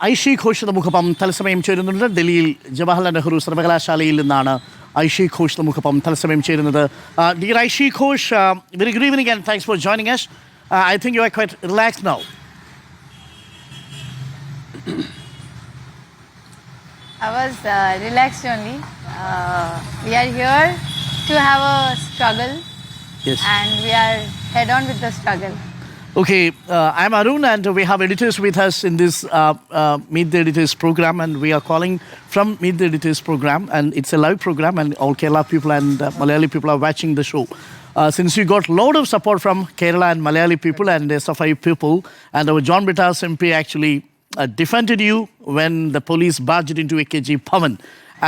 ഐഷി ഘോഷ് നമുക്കൊപ്പം തത്സമയം ചേരുന്നുണ്ട്. ഡൽഹിയിൽ ജവഹർലാൽ നെഹ്റു സർവകലാശാലയിൽ നിന്നാണ് ഐഷി ഘോഷ് നമുക്കൊപ്പം തത്സമയം ചേരുന്നത്. Dear Aishe Ghosh, very good evening and thanks for joining us. I think you are quite relaxed now. I was relaxed only. We are here to have a struggle. Yes. And we are head on with the struggle. Okay, I'm Arun and we have editors with us in this Meet the Editors program, and we are calling from Meet the Editors program, and it's a live program and all Kerala people and Malayali people are watching the show. Since you got a lot of support from Kerala and Malayali people and SFI people, and our John Brittas MP actually defended you when the police barged into AKG Bhavan.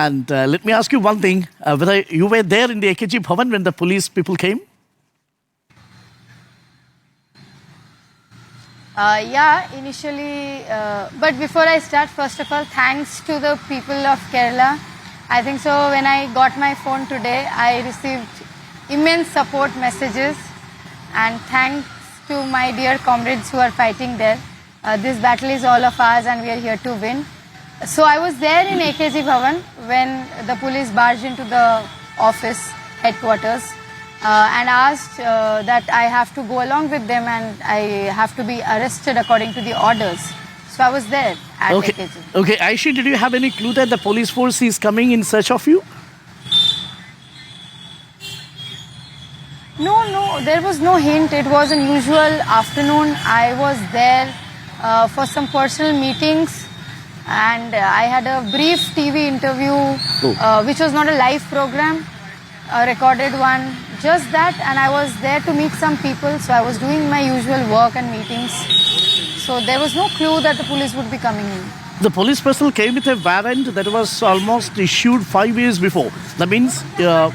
And let me ask you one thing, whether you were there in the AKG Bhavan when the police people came? Initially, but before I start, first of all, thanks to the people of Kerala. I think so when I got my phone today, I received immense support messages, and thanks to my dear comrades who are fighting there. This battle is all of ours and we are here to win. So I was there in AKG Bhavan when the police barged into the office headquarters and asked that I have to go along with them and I have to be arrested according to the orders. So I was there at AKG. Okay, Aishi, did you have any clue that the police force is coming in search of you? No, there was no hint. It was an usual afternoon. I was there for some personal meetings, and I had a brief TV interview, which was not a live program, a recorded one, just that, and I was there to meet some people, so I was doing my usual work and meetings. So there was no clue that the police would be coming in. The police personnel came with a warrant that was almost issued 5 years before. That means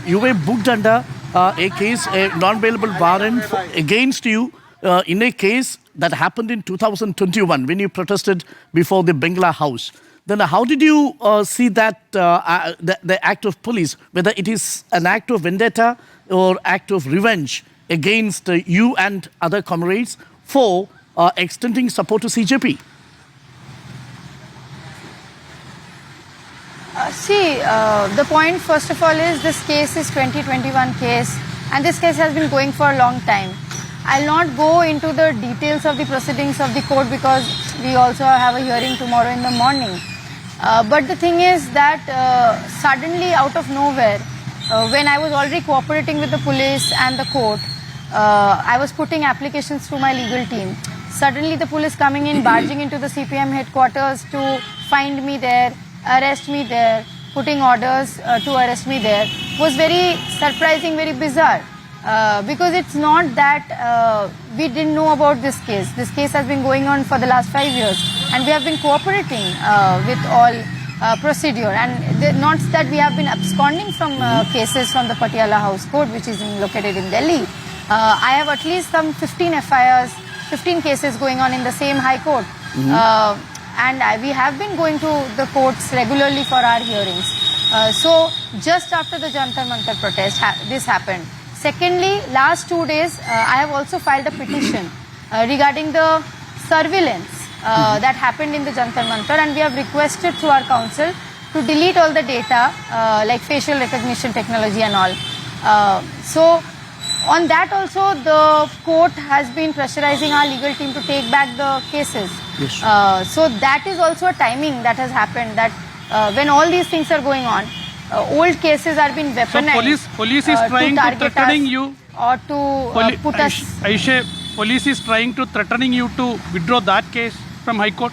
you were booked under a case, a non-bailable warrant against you in a case that happened in 2021 when you protested before the Bengala House. Then how did you see that the act of police, whether it is an act of vendetta or act of revenge against you and other comrades for extending support to CJP? The point first of all is this case is 2021 case, and this case has been going for a long time. I'll not go into the details of the proceedings of the court because we also have a hearing tomorrow in the morning. But the thing is that suddenly out of nowhere, when I was already cooperating with the police and the court, I was putting applications through my legal team. Suddenly the police coming in, barging into the CPM headquarters to find me there, arrest me there, putting orders to arrest me there, was very surprising, very bizarre. Because it's not that we didn't know about this case. This case has been going on for the last 5 years, and we have been cooperating with all procedure. And not that we have been absconding from cases from the Patiala House Court, which is located in Delhi. I have at least some 15 FIRs, 15 cases going on in the same High Court. And we have been going to the courts regularly for our hearings. So just after the Jantar Mantar protest, this happened. Secondly, last 2 days, I have also filed a petition regarding the surveillance that happened in the Jantar Mantar, and we have requested through our council to delete all the data like facial recognition technology and all. So on that also, the court has been pressurizing our legal team to take back the cases. Yes. So that is also a timing that has happened, that when all these things are going on, old cases are being weaponized. So police is trying to threatening you, or to put us. Aisha, police is trying to threatening you to withdraw that case from High Court.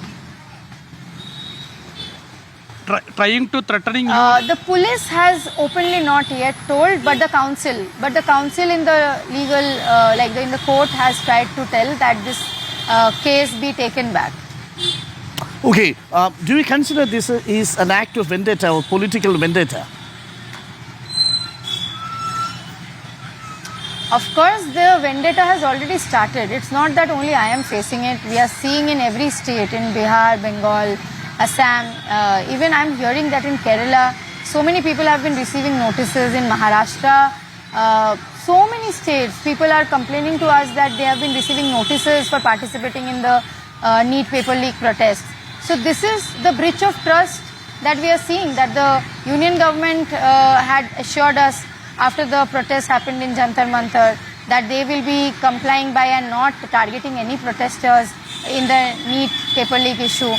Trying to threatening you. The police has openly not yet told, but the council in the legal, in the court has tried to tell that this case be taken back. Okay, do you consider this is an act of vendetta or political vendetta? Of course, the vendetta has already started. It's not that only I am facing it. We are seeing in every state, in Bihar, Bengal, Assam. Even I'm hearing that in Kerala, so many people have been receiving notices. In Maharashtra, so many states, people are complaining to us that they have been receiving notices for participating in the NEET paper leak protests. So this is the breach of trust that we are seeing, that the union government had assured us after the protest happened in Jantar Mantar that they will be complying by and not targeting any protesters in the NEET paper leak issue.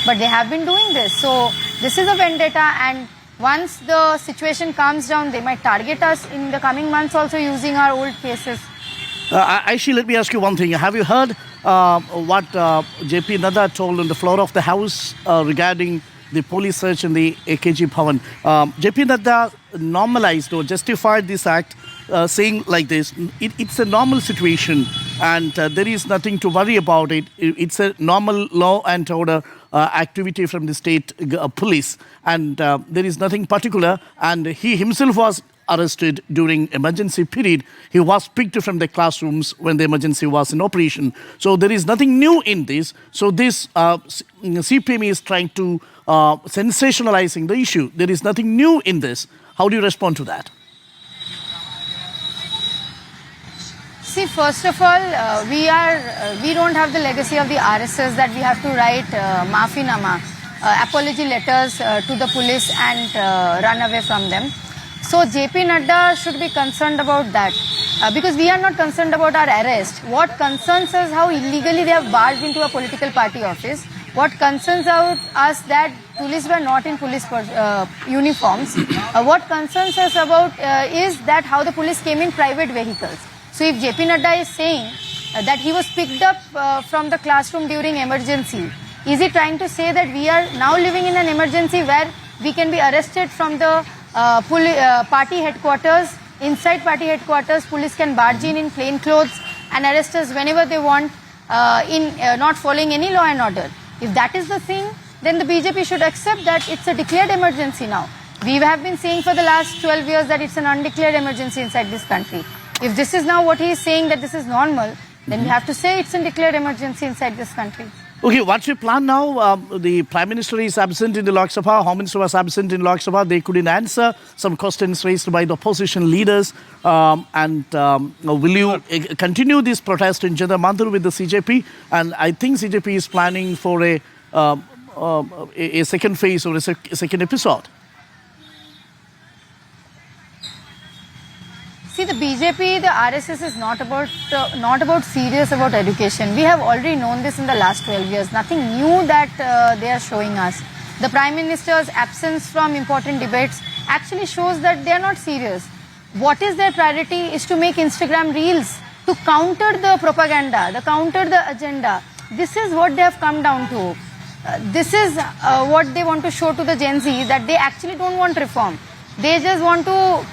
But they have been doing this. So this is a vendetta, and once the situation calms down, they might target us in the coming months also using our old cases. Actually, let me ask you one thing. Have you heard what JP Nadda told on the floor of the House regarding the police search in the AKG Bhavan? JP Nadda normalized or justified this act, saying like this: it's a normal situation and there is nothing to worry about it. It's a normal law and order activity from the state police, and there is nothing particular. And he himself was arrested during emergency period. He was picked from the classrooms when the emergency was in operation. So there is nothing new in this. So this CPM is trying to sensationalizing the issue. There is nothing new in this. How do you respond to that? See, first of all, we don't have the legacy of the RSS that we have to write maafinama, apology letters to the police and run away from them. So JP Nadda should be concerned about that because we are not concerned about our arrest. What concerns us how illegally they have barged into a political party office. What concerns us that police were not in police uniforms. What concerns us about is that how the police came in private vehicles. So if JP Nadda is saying that he was picked up from the classroom during emergency, is he trying to say that we are now living in an emergency where we can be arrested from the party headquarters? Inside party headquarters, police can barge in plain clothes and arrest us whenever they want in not following any law and order. If that is the thing, then the BJP should accept that it's a declared emergency now. We have been saying for the last 12 years that it's an undeclared emergency inside this country. If this is now what he is saying, that this is normal, then we have to say it's a declared emergency inside this country. Okay, what's your plan now? The Prime Minister is absent in the Lok Sabha. Home Minister was absent in Lok Sabha. They couldn't answer some questions raised by the opposition leaders. Will you continue this protest in Jantar Mantar with the CJP? And I think CJP is planning for a second phase or a second episode. See, the BJP, the RSS is not about serious about education. We have already known this in the last 12 years. Nothing new that they are showing us. The Prime Minister's absence from important debates actually shows that they are not serious. What is their priority is to make Instagram reels, to counter the propaganda, to counter the agenda. This is what they have come down to. This is what they want to show to the Gen Z, that they actually don't want reform. They just want to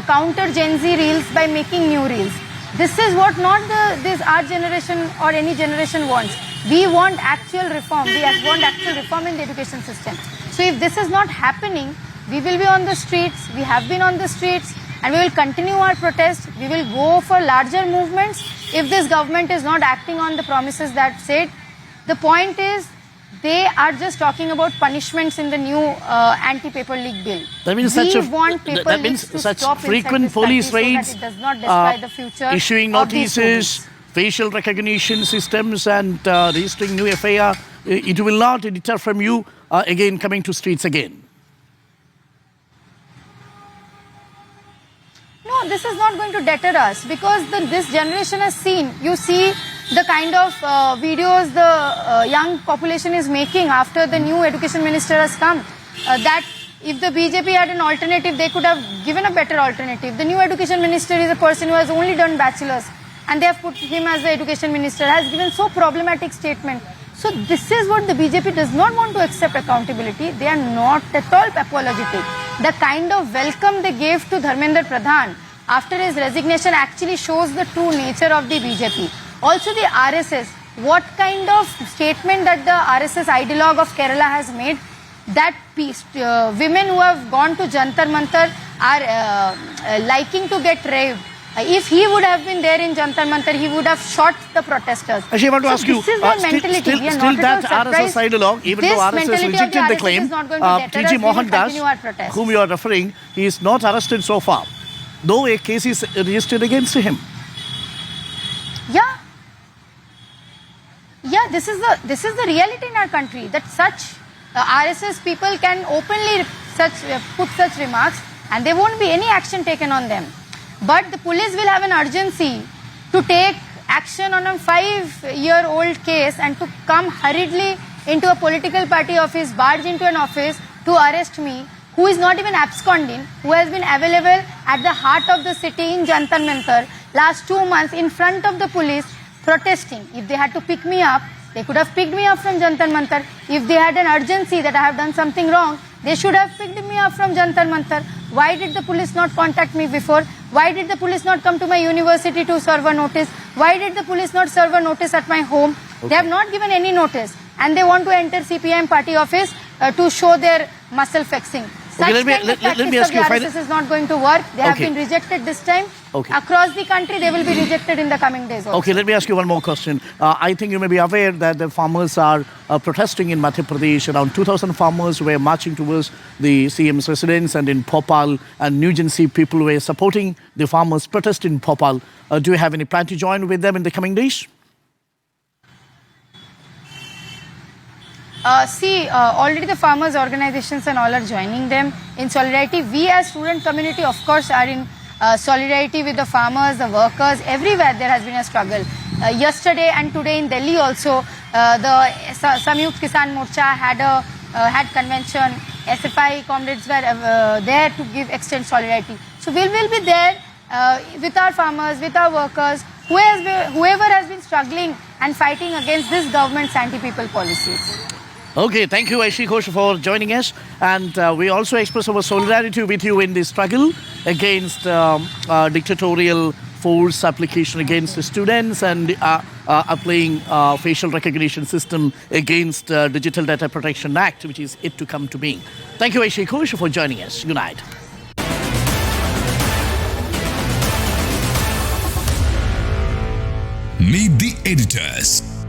counter Gen Z reels by making new reels. This is what not our generation or any generation wants. We want actual reform. We want actual reform in the education system. So if this is not happening, we will be on the streets. We have been on the streets and we will continue our protest. We will go for larger movements if this government is not acting on the promises that said. The point is, they are just talking about punishments in the new anti-paper leak bill. That means such frequent police raids, so that it does not destroy the future issuing notices, facial recognition systems, and registering new FIR. It will not deter from you again coming to streets again. No, this is not going to deter us because this generation has seen. You see the kind of videos the young population is making after the new education minister has come. That if the BJP had an alternative, they could have given a better alternative. The new education minister is a person who has only done bachelor's and they have put him as the education minister, has given so problematic statement. So this is what the BJP does not want to accept accountability. They are not at all apologetic. The kind of welcome they gave to Dharmendra Pradhan after his resignation actually shows the true nature of the BJP. Also the RSS, what kind of statement that the RSS ideologue of Kerala has made, that women who have gone to Jantar Mantar are liking to get raped. If he would have been there in Jantar Mantar, he would have shot the protesters. Actually, I want to ask you, this is their mentality. Still that RSS ideologue, even though RSS rejected the claim, TG Mohandas, whom you are referring, he is not arrested so far, though a case is registered against him. Yeah, this is the reality in our country, that such RSS people can openly put such remarks and there won't be any action taken on them. But the police will have an urgency to take action on a 5-year-old case and to come hurriedly into a political party office, barge into an office to arrest me, who is not even absconding, who has been available at the heart of the city in Jantar Mantar last 2 months in front of the police protesting. If they had to pick me up, they could have picked me up from Jantar Mantar. If they had an urgency that I have done something wrong, they should have picked me up from Jantar Mantar. Why did the police not contact me before? Why did the police not come to my university to serve a notice? Why did the police not serve a notice at my home? Okay. They have not given any notice. And they want to enter CPIM party office to show their muscle flexing. Such let me ask you of a the RSS is not going to work. They have Okay. been rejected this time. Okay. Across the country, they will be rejected in the coming days also. Okay, let me ask you one more question. I think you may be aware that the farmers are protesting in Madhya Pradesh. Around 2,000 farmers were marching towards the CM's residence, and in Bhopal and New Jersey, people were supporting the farmers' protest in Bhopal. Do you have any plan to join with them in the coming days? Already the farmers' organizations and all are joining them in solidarity. We as student community, of course, are in solidarity with the farmers, the workers. Everywhere there has been a struggle. Yesterday and today in Delhi also, the Samyukt Kisan Morcha had convention. SFI comrades were there to extend solidarity. So we will be there with our farmers, with our workers, whoever has been struggling and fighting against this government's anti-people policies. Okay, thank you, Aishi Ghosh, for joining us. And we also express our solidarity with you in this struggle against dictatorial force application against the students and applying facial recognition system against Digital Data Protection Act, which is yet to come to being. Thank you, Aishi Ghosh, for joining us. Good night. Meet the editors.